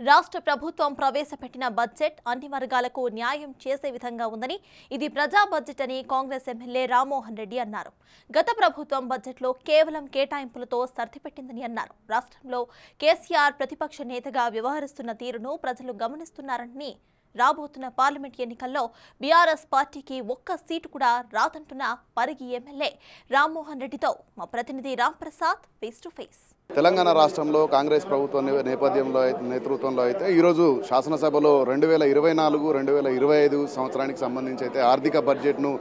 రాష్ట్ర ప్రభుత్వం ప్రవేశపెట్టిన బడ్జెట్ అన్ని వర్గాలకు న్యాయం చేసే విధంగా ఉందని, ఇది ప్రజా బడ్జెట్ అని కాంగ్రెస్ ఎమ్మెల్యే రామ్మోహన్ రెడ్డి అన్నారు. గత ప్రభుత్వం బడ్జెట్లో కేవలం కేటాయింపులతో సర్దిపెట్టిందని అన్నారు. రాష్ట్రంలో కేసీఆర్ ప్రతిపక్ష నేతగా వ్యవహరిస్తున్న తీరును ప్రజలు గమనిస్తున్నారని, రాబోతున్న పార్లమెంట్ ఎన్నికల్లో బీఆర్ఎస్ పార్టీకి ఒక్క సీటు కూడా రాదంటున్న పరిగి ఎమ్మెల్యే రామ్మోహన్ రెడ్డితో మా ప్రతినిధి Ramprasad face to face. Telangana రాష్ట్రంలో కాంగ్రెస్ ప్రభుత్వం నేతృత్వంలో అయితే ఈరోజు శాసనసభలో 2024-2025 సంవత్సరానికి సంబంధించి అయితే ఆర్థిక బడ్జెట్ను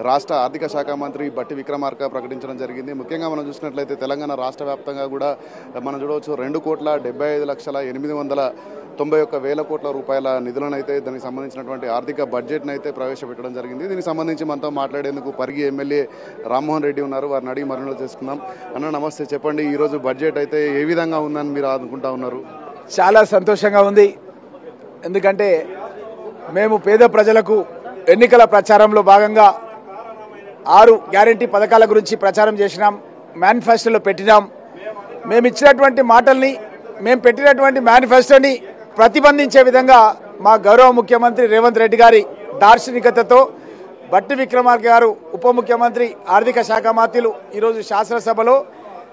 రాష్ట్ర ఆర్థిక శాఖ మంత్రి బట్టి విక్రమార్క ప్రకటించడం జరిగింది. ముఖ్యంగా మనం చూసినట్లయితే తెలంగాణ రాష్ట్ర వ్యాప్తంగా కూడా మనం చూడవచ్చు 2,75,891,091 కోట్ల రూపాయల నిధులను అయితే దానికి సంబంధించినటువంటి ఆర్థిక బడ్జెట్ను అయితే ప్రవేశపెట్టడం జరిగింది. దీనికి సంబంధించి మనతో మాట్లాడేందుకు పరిగి ఎమ్మెల్యే రామ్మోహన్ రెడ్డి ఉన్నారు. వారిని అడిగి మరణలు చేసుకుందాం. అన్న నమస్తే, చెప్పండి, ఈరోజు బడ్జెట్ అయితే ఏ విధంగా ఉందని మీరు అనుకుంటా ఉన్నారు? చాలా సంతోషంగా ఉంది. ఎందుకంటే మేము పేద ప్రజలకు ఎన్నికల ప్రచారంలో భాగంగా 6 గ్యారంటీ పథకాల గురించి ప్రచారం చేసినాం, మేనిఫెస్టోలో పెట్టినాం. మేము ఇచ్చినటువంటి మాటల్ని, మేము పెట్టినటువంటి మేనిఫెస్టోని ప్రతిబంధించే విధంగా మా గౌరవ ముఖ్యమంత్రి రేవంత్ రెడ్డి గారి దార్శనికతతో బట్టి విక్రమార్క గారు ఉప ముఖ్యమంత్రి ఆర్థిక శాఖ మంత్రులు ఈరోజు శాసనసభలో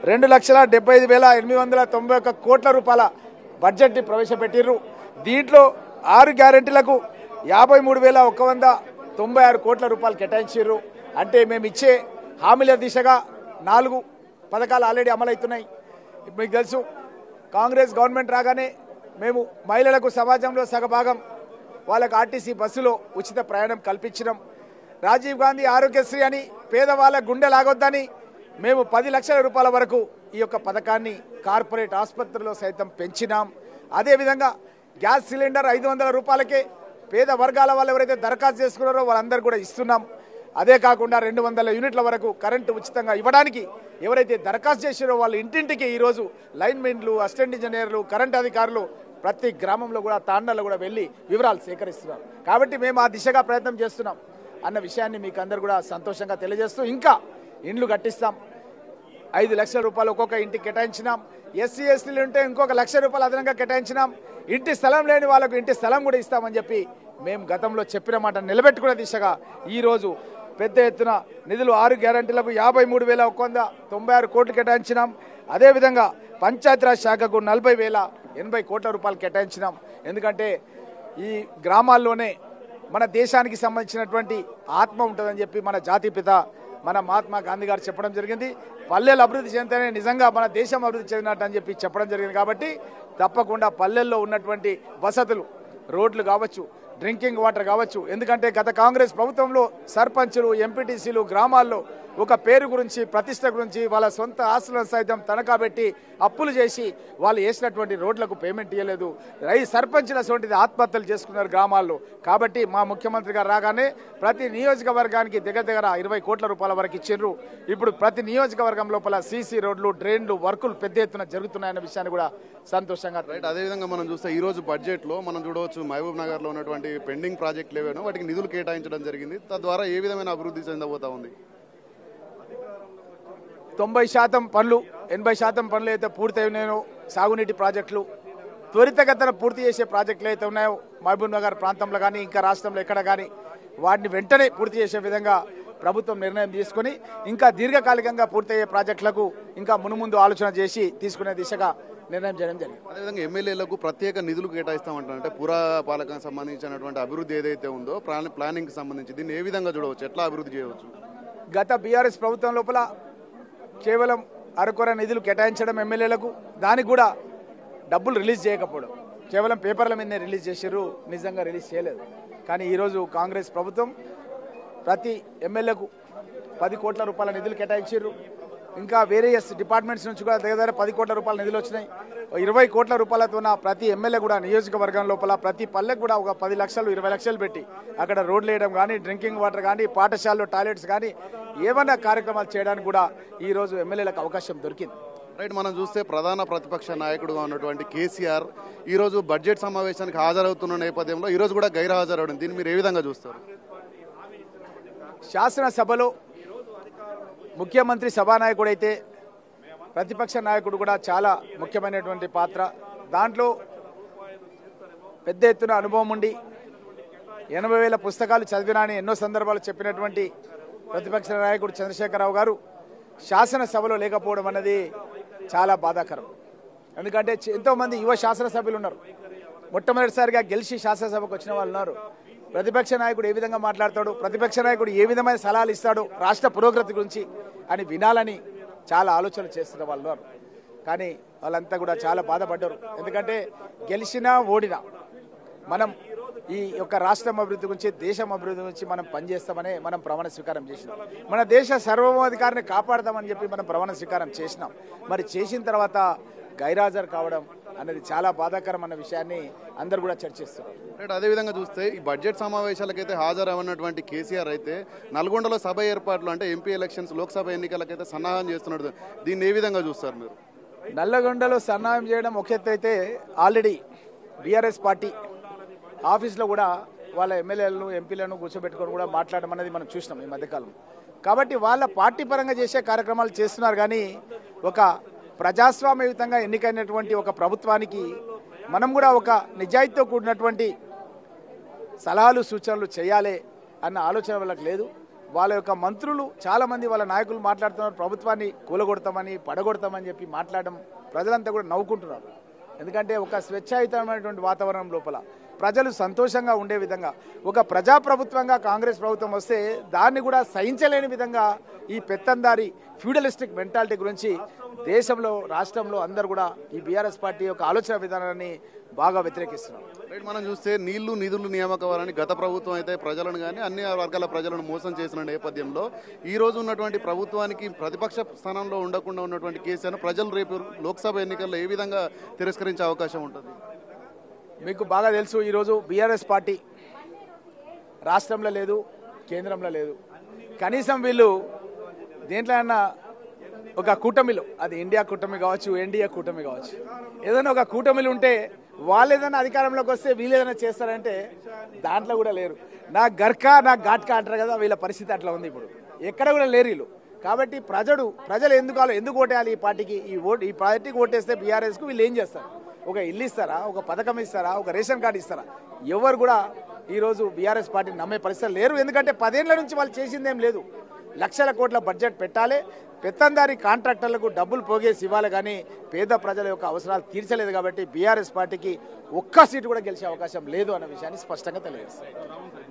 2,75,891 కోట్ల రూపాయల బడ్జెట్ని ప్రవేశపెట్టిర్రు. దీంట్లో 6 గ్యారెంటీలకు 53,196 కోట్ల రూపాయలు కేటాయించారు. అంటే మేము ఇచ్చే హామీల దిశగా 4 పథకాలు ఆల్రెడీ అమలవుతున్నాయి. మీకు తెలుసు, కాంగ్రెస్ గవర్నమెంట్ రాగానే మేము మహిళలకు సమాజంలో సగభాగం వాళ్ళకు ఆర్టీసీ బస్సులో ఉచిత ప్రయాణం కల్పించినాం. రాజీవ్ గాంధీ ఆరోగ్యశ్రీ అని పేదవాళ్ళ గుండె లాగొద్దని మేము 10 లక్షల రూపాయల వరకు ఈ యొక్క పథకాన్ని కార్పొరేట్ ఆసుపత్రుల్లో సైతం పెంచినాం. అదేవిధంగా గ్యాస్ సిలిండర్ 500 రూపాయలకే పేద వర్గాల వాళ్ళు ఎవరైతే దరఖాస్తు చేసుకున్నారో వాళ్ళందరూ కూడా ఇస్తున్నాం. అదే కాకుండా 200 యూనిట్ల వరకు కరెంటు ఉచితంగా ఇవ్వడానికి ఎవరైతే దరఖాస్తు చేసారో వాళ్ళ ఇంటింటికి ఈరోజు లైన్మెన్లు, అసిస్టెంట్ ఇంజనీర్లు, కరెంట్ అధికారులు ప్రతి గ్రామంలో కూడా తాండాల్లో కూడా వెళ్ళి వివరాలు సేకరిస్తున్నారు. కాబట్టి మేము ఆ దిశగా ప్రయత్నం చేస్తున్నాం అన్న విషయాన్ని మీకు అందరు కూడా సంతోషంగా తెలియజేస్తూ, ఇంకా ఇండ్లు కట్టిస్తాం. 5 లక్షల రూపాయలు ఒక్కొక్క ఇంటికి కేటాయించినాం. ఎస్సీ ఎస్టీలు ఉంటే ఇంకొక 1,00,000 రూపాయలు అదనంగా కేటాయించినాం. ఇంటి స్థలం లేని వాళ్ళకు ఇంటి స్థలం కూడా ఇస్తామని చెప్పి మేము గతంలో చెప్పిన మాట నిలబెట్టుకునే దిశగా ఈరోజు పెద్ద ఎత్తున నిధులు 6 గ్యారంటీలకు 53,196 కోట్లు కేటాయించినాం. అదేవిధంగా పంచాయతీరాజ్ శాఖకు 40,080 కోట్ల రూపాయలు కేటాయించినాం. ఎందుకంటే ఈ గ్రామాల్లోనే మన దేశానికి సంబంధించినటువంటి ఆత్మ ఉంటుందని చెప్పి మన జాతిపిత మన మహాత్మా గాంధీ గారు చెప్పడం జరిగింది. పల్లెలు అభివృద్ధి చెందితేనే నిజంగా మన దేశం అభివృద్ధి చెందినట్టు అని చెప్పి చెప్పడం జరిగింది. కాబట్టి తప్పకుండా పల్లెల్లో ఉన్నటువంటి వసతులు, రోడ్లు కావచ్చు, డ్రింకింగ్ వాటర్ కావచ్చు. ఎందుకంటే గత కాంగ్రెస్ ప్రభుత్వంలో సర్పంచులు, ఎంపీటీసీలు గ్రామాల్లో ఒక పేరు గురించి, ప్రతిష్ట గురించి వాళ్ళ సొంత ఆస్తులను సైతం తనఖా పెట్టి అప్పులు చేసి వాళ్ళు వేసినటువంటి రోడ్లకు పేమెంట్ ఇవ్వలేదు. సర్పంచుల సొంటిది ఆత్మహత్యలు చేసుకున్నారు గ్రామాల్లో. కాబట్టి మా ముఖ్యమంత్రి గారు రాగానే ప్రతి నియోజకవర్గానికి దగ్గర 20 కోట్ల రూపాయల వరకు ఇచ్చిండ్రు. ఇప్పుడు ప్రతి నియోజకవర్గం లోపల సీసీ రోడ్లు, డ్రైన్లు వర్కులు పెద్ద ఎత్తున జరుగుతున్నాయన్న విషయాన్ని కూడా సంతోషంగా. అదేవిధంగా మనం చూస్తే ఈ రోజు బడ్జెట్లో మనం చూడవచ్చు, మహబూబ్ నగర్లో ఉన్నటువంటి పెండింగ్ ప్రాజెక్టులు ఏవైనా వాటికి నిధులు కేటాయించడం జరిగింది. తద్వారా ఏ విధమైన అభివృద్ధి చెందబోతా ఉంది? 90% పనులు, 80% పనులు అయితే పూర్తయినాయో, సాగునీటి ప్రాజెక్టులు త్వరితగతిన పూర్తి చేసే ప్రాజెక్టులు అయితే ఉన్నాయో మహబూబ్ నగర్ ప్రాంతంలో కానీ ఇంకా రాష్ట్రంలో ఎక్కడ కానీ వాటిని వెంటనే పూర్తి చేసే విధంగా ప్రభుత్వం నిర్ణయం తీసుకుని ఇంకా దీర్ఘకాలికంగా పూర్తయ్యే ప్రాజెక్టులకు ఇంకా మునుముందు ఆలోచన చేసి తీసుకునే దిశగా నిర్ణయం చేయడం జరిగింది. అదేవిధంగా ఎమ్మెల్యేలకు ప్రత్యేక నిధులు కేటాయిస్తామంటే పురపాలకకు సంబంధించినటువంటి అభివృద్ధి ఏదైతే ఉందో ప్లానింగ్కి సంబంధించి దీన్ని ఏ విధంగా చూడవచ్చు, ఎట్లా అభివృద్ధి చేయవచ్చు? గత బీఆర్ఎస్ ప్రభుత్వం లోపల కేవలం అరకొర నిధులు కేటాయించడం ఎమ్మెల్యేలకు, దానికి కూడా డబ్బులు రిలీజ్ చేయకపోవడం, కేవలం పేపర్ల మీదనే రిలీజ్ చేశారు, నిజంగా రిలీజ్ చేయలేదు. కానీ ఈరోజు కాంగ్రెస్ ప్రభుత్వం ప్రతి ఎమ్మెల్యేకు 10 కోట్ల రూపాయల నిధులు కేటాయించారు. ఇంకా వేరియస్ డిపార్ట్మెంట్స్ నుంచి కూడా దగ్గర 10 కోట్ల రూపాయల నిధులు వచ్చినాయి. 20 కోట్ల రూపాయలతో ప్రతి ఎమ్మెల్యే కూడా నియోజకవర్గం లోపల ప్రతి పల్లెకు కూడా ఒక 10 లక్షలు 20 లక్షలు పెట్టి అక్కడ రోడ్లు వేయడం కానీ, డ్రింకింగ్ వాటర్ కానీ, పాఠశాలలో టాయిలెట్స్ కానీ ఏమన్నా కార్యక్రమాలు చేయడానికి కూడా ఈరోజు ఎమ్మెల్యేలకు అవకాశం దొరికింది. రైట్, మనం చూస్తే ప్రధాన ప్రతిపక్ష నాయకుడుగా ఉన్నటువంటి కేసీఆర్ ఈరోజు బడ్జెట్ సమావేశానికి హాజరవుతున్న నేపథ్యంలో ఈరోజు కూడా గైర్హాజరవడం, దీన్ని మీరు ఏ విధంగా చూస్తారు? శాసనసభలో ముఖ్యమంత్రి సభానాయకుడు అయితే ప్రతిపక్ష నాయకుడు కూడా చాలా ముఖ్యమైనటువంటి పాత్ర. దాంట్లో పెద్ద ఎత్తున అనుభవం ఉండి 80,000 పుస్తకాలు చదివినా అని ఎన్నో సందర్భాలు చెప్పినటువంటి ప్రతిపక్ష నాయకుడు చంద్రశేఖరరావు గారు శాసనసభలో లేకపోవడం అన్నది చాలా బాధాకరం. ఎందుకంటే ఎంతోమంది యువ శాసనసభ్యులు ఉన్నారు, మొట్టమొదటిసారిగా గెలిచి శాసనసభకు వచ్చిన వాళ్ళు ఉన్నారు. ప్రతిపక్ష నాయకుడు ఏ విధంగా మాట్లాడతాడు, ప్రతిపక్ష నాయకుడు ఏ విధమైన సలహాలు ఇస్తాడు రాష్ట్ర పురోగతి గురించి అని వినాలని చాలా ఆలోచనలు చేస్తున్న వాళ్ళు ఉన్నారు. కానీ వాళ్ళంతా కూడా చాలా బాధపడ్డారు. ఎందుకంటే గెలిచినా ఓడినా మనం ఈ యొక్క రాష్ట్రం అభివృద్ధి గురించి, దేశం అభివృద్ధి గురించి మనం పనిచేస్తామని మనం ప్రమాణ స్వీకారం చేసినాం. మన దేశ సార్వభౌమాధికారాన్ని కాపాడదామని చెప్పి మనం ప్రమాణ స్వీకారం చేసినాం. మరి చేసిన తర్వాత గైరాజర్ కావడం అనేది చాలా బాధాకరం అన్న విషయాన్ని అందరూ కూడా చర్చిస్తున్నారు. అదేవిధంగా చూస్తే ఈ బడ్జెట్ సమావేశాలకైతే హాజరవన్నటువంటి కేసీఆర్ అయితే నల్గొండలో సభ ఏర్పాట్లు అంటే ఎంపీ ఎలక్షన్స్, లోక్సభ ఎన్నికలకైతే సన్నాహం చేస్తున్నాడు. దీన్ని ఏ విధంగా చూస్తారు మీరు? నల్లగొండలో సన్నాహం చేయడం ఒక ఎత్తు అయితే, ఆల్రెడీ బీఆర్ఎస్ పార్టీ ఆఫీస్లో కూడా వాళ్ళ ఎమ్మెల్యేలను ఎంపీలను కూర్చోబెట్టుకొని కూడా మాట్లాడడం అనేది మనం చూసినాం ఈ మధ్యకాలం. కాబట్టి వాళ్ళ పార్టీ పరంగా చేసే కార్యక్రమాలు చేస్తున్నారు. కానీ ఒక ప్రజాస్వామ్యయుతంగా ఎన్నికైనటువంటి ఒక ప్రభుత్వానికి మనం కూడా ఒక నిజాయితీతో కూడినటువంటి సలహాలు సూచనలు చేయాలి అన్న ఆలోచన వాళ్ళకి లేదు. వాళ్ళ యొక్క మంత్రులు చాలామంది వాళ్ళ నాయకులు మాట్లాడుతున్నారు, ప్రభుత్వాన్ని కూలగొడతామని పడగొడతామని చెప్పి మాట్లాడడం ప్రజలంతా కూడా నవ్వుకుంటున్నారు. ఎందుకంటే ఒక స్వేచ్ఛాయుతమైనటువంటి వాతావరణం లోపల ప్రజలు సంతోషంగా ఉండే విధంగా ఒక ప్రజాప్రభుత్వంగా కాంగ్రెస్ ప్రభుత్వం వస్తే దాన్ని కూడా సహించలేని విధంగా ఈ పెత్తందారి ఫ్యూడలిస్టిక్ మెంటాలిటీ గురించి దేశంలో, రాష్ట్రంలో అందరూ కూడా ఈ బీఆర్ఎస్ పార్టీ యొక్క ఆలోచన విధానాన్ని బాగా వ్యతిరేకిస్తున్నారు. మనం చూస్తే నీళ్లు నిధులు నియామకాలని గత ప్రభుత్వం అయితే ప్రజలను కానీ అన్ని వర్గాల ప్రజలను మోసం చేసిన నేపథ్యంలో ఈ రోజు ఉన్నటువంటి ప్రభుత్వానికి ప్రతిపక్ష స్థానంలో ఉండకుండా ఉన్నటువంటి కేసీఆర్ ప్రజలు రేపు లోక్సభ ఎన్నికల్లో ఏ విధంగా తిరస్కరించే అవకాశం ఉంటుంది? మీకు బాగా తెలుసు, ఈరోజు బీఆర్ఎస్ పార్టీ రాష్ట్రంలో లేదు, కేంద్రంలో లేదు. కనీసం వీళ్ళు దేంట్లోనైనా ఒక కూటమిలో, అది ఇండియా కూటమి కావచ్చు, ఎన్డీఏ కూటమి కావచ్చు, ఏదైనా ఒక కూటమిలు ఉంటే వాళ్ళు ఏదైనా అధికారంలోకి వస్తే వీళ్ళు ఏదైనా చేస్తారంటే దాంట్లో కూడా లేరు. నా గర్కా నా ఘాట్కా అంటారు కదా, వీళ్ళ పరిస్థితి అట్లా ఉంది. ఇప్పుడు ఎక్కడ కూడా లేరు వీళ్ళు. కాబట్టి ప్రజలు ఎందుకు ఓటేయాలి ఈ పార్టీకి? ఈ పార్టీకి ఓటేస్తే బీఆర్ఎస్కు వీళ్ళు ఏం చేస్తారు? ఒక ఇల్లు ఇస్తారా, ఒక పథకం ఇస్తారా, ఒక రేషన్ కార్డు ఇస్తారా? ఎవరు కూడా ఈరోజు బీఆర్ఎస్ పార్టీని నమ్మే పరిస్థితులు లేరు. ఎందుకంటే 10 ఏళ్ల నుంచి వాళ్ళు చేసిందేం లేదు. లక్షల కోట్ల బడ్జెట్ పెట్టాలి, పెత్తందారి కాంట్రాక్టర్లకు డబ్బులు పోగేసి ఇవ్వాలి, కానీ పేద ప్రజల యొక్క అవసరాలు తీర్చలేదు. కాబట్టి బీఆర్ఎస్ పార్టీకి ఒక్క సీటు కూడా గెలిచే అవకాశం లేదు అన్న విషయాన్ని స్పష్టంగా తెలియజేస్తారు.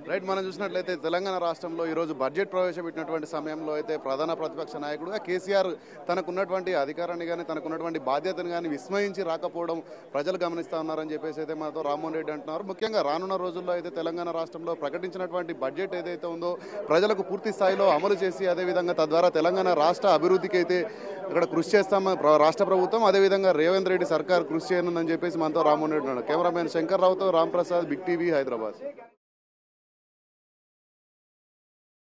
రైట్, మనం చూసినట్లయితే తెలంగాణ రాష్ట్రంలో ఈరోజు బడ్జెట్ ప్రవేశపెట్టినటువంటి సమయంలో అయితే ప్రధాన ప్రతిపక్ష నాయకుడుగా కేసీఆర్ తనకున్నటువంటి అధికారాన్ని కానీ తనకున్నటువంటి బాధ్యతను కానీ విస్మయించి రాకపోవడం ప్రజలు గమనిస్తూ ఉన్నారని చెప్పేసి అయితే మనతో రామ్మోహన్ రెడ్డి అంటున్నారు. ముఖ్యంగా రానున్న రోజుల్లో అయితే తెలంగాణ రాష్ట్రంలో ప్రకటించినటువంటి బడ్జెట్ ఏదైతే ఉందో ప్రజలకు పూర్తి స్థాయిలో అమలు చేసి అదేవిధంగా తద్వారా తెలంగాణ రాష్ట్ర అభివృద్ధికి అయితే ఇక్కడ కృషి చేస్తామని రాష్ట్ర ప్రభుత్వం, అదేవిధంగా రేవంత్ రెడ్డి సర్కార్ కృషి చేయనుందని చెప్పేసి మనతో రామ్మోహన్ రెడ్డి అన్నారు. కెమెరామెన్ శంకర్ రావుతో రామ్ ప్రసాద్, బిగ్ టీవీ, హైదరాబాద్.